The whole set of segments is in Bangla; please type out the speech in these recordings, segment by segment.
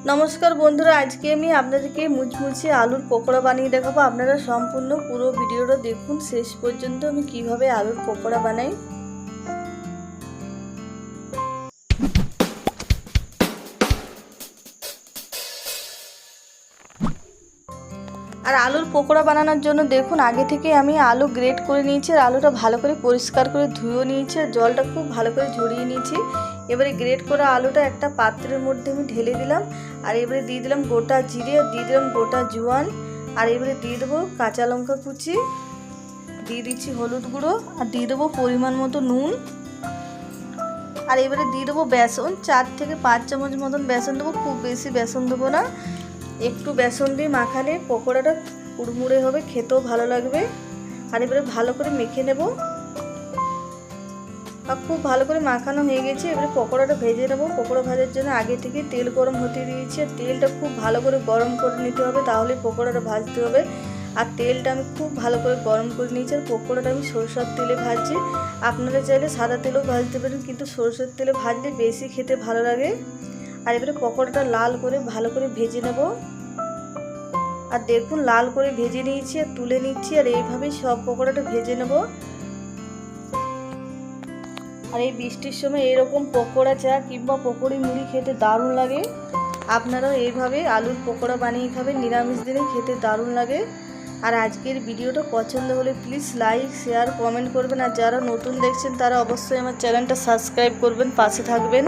नमस्कार बंधुरा आज के আমি আপনাদেরকে মুচমুচে আলুর পকোড়া বানিয়ে দেখাবো। আপনারা সম্পূর্ণ পুরো ভিডিওটা দেখুন শেষ পর্যন্ত আমি কিভাবে আলুর পকোড়া বানাই। আর আলুর পকোড়া বানানোর জন্য দেখুন আগে থেকে আমি আলু গ্রেট করে নিয়েছি আর আলুটা ভালো করে পরিষ্কার করে ধুয়ে নিয়েছি আর জলটা খুব ভালো করে ঝরিয়ে নিয়েছি। এবারে গ্রেট করা আলুটা একটা পাত্রের মধ্যে আমি ঢেলে দিলাম আর এবারে দিয়ে দিলাম গোটা জিরে আর দিয়ে দিলাম গোটা জোয়ান আর এবারে দিয়ে দেবো কাঁচা লঙ্কা কুচি, দিয়ে দিচ্ছি হলুদ গুঁড়ো আর দিয়ে দেবো পরিমাণ মতো নুন আর এবারে দিয়ে দেবো বেসন 4 থেকে 5 চামচ মতন বেসন দেবো, খুব বেশি বেসন দেবো না, একটু বেসন দিয়ে মাখালে পকোড়াটা কুড়মুড়ে হবে, খেতেও ভালো লাগবে। আর এবারে ভালো করে মেখে নেব আর খুব ভালো করে মাখানো হয়ে গেছে। এবারে পকোড়াটা ভেজে নেব। পকোড়া ভাজার জন্য আগে থেকে তেল গরম হতে দিয়েছি আর তেলটা খুব ভালো করে গরম করে নিতে হবে, তাহলে পকোড়াটা ভাজতে হবে। আর তেলটা আমি খুব ভালো করে গরম করে নিয়েছি আর পকোড়াটা আমি সরষের তেলে ভাজছি। আপনারা চাইলে সাদা তেলেও ভাজতে পারেন, কিন্তু সরষের তেলে ভাজলে বেশি খেতে ভালো লাগে। আর এবারে পকোড়াটা লাল করে ভালো করে ভেজে নেব আর দেখুন লাল করে ভেজে নিয়েছি আর তুলে নিচ্ছি আর এইভাবেই সব পকোড়াটা ভেজে নেব। আর এই বৃষ্টির সময় এরকম পকোড়া চা কিংবা পকোড়ি মুড়ি খেতে দারুণ লাগে। আপনারাও এইভাবে আলুর পকোড়া বানিয়ে খাবেন, নিরামিষ দিনে খেতে দারুণ লাগে। আর আজকের ভিডিওটা পছন্দ হলে প্লিজ লাইক শেয়ার কমেন্ট করবেন আর যারা নতুন দেখছেন তারা অবশ্যই আমার চ্যানেলটা সাবস্ক্রাইব করবেন, পাশে থাকবেন।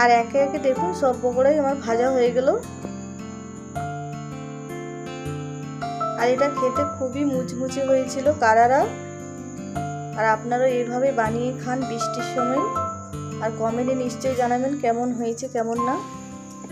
আর একে একে দেখুন সব পকোড়াই আমার ভাজা হয়ে গেল। আর এটা খেতে খুবই মুচমুচে হয়েছিল কারারা। আর আপনারা এইভাবে বানিয়ে খান বৃষ্টির সময় আর কমেন্টে নিশ্চয়ই জানাবেন কেমন হয়েছে কেমন না।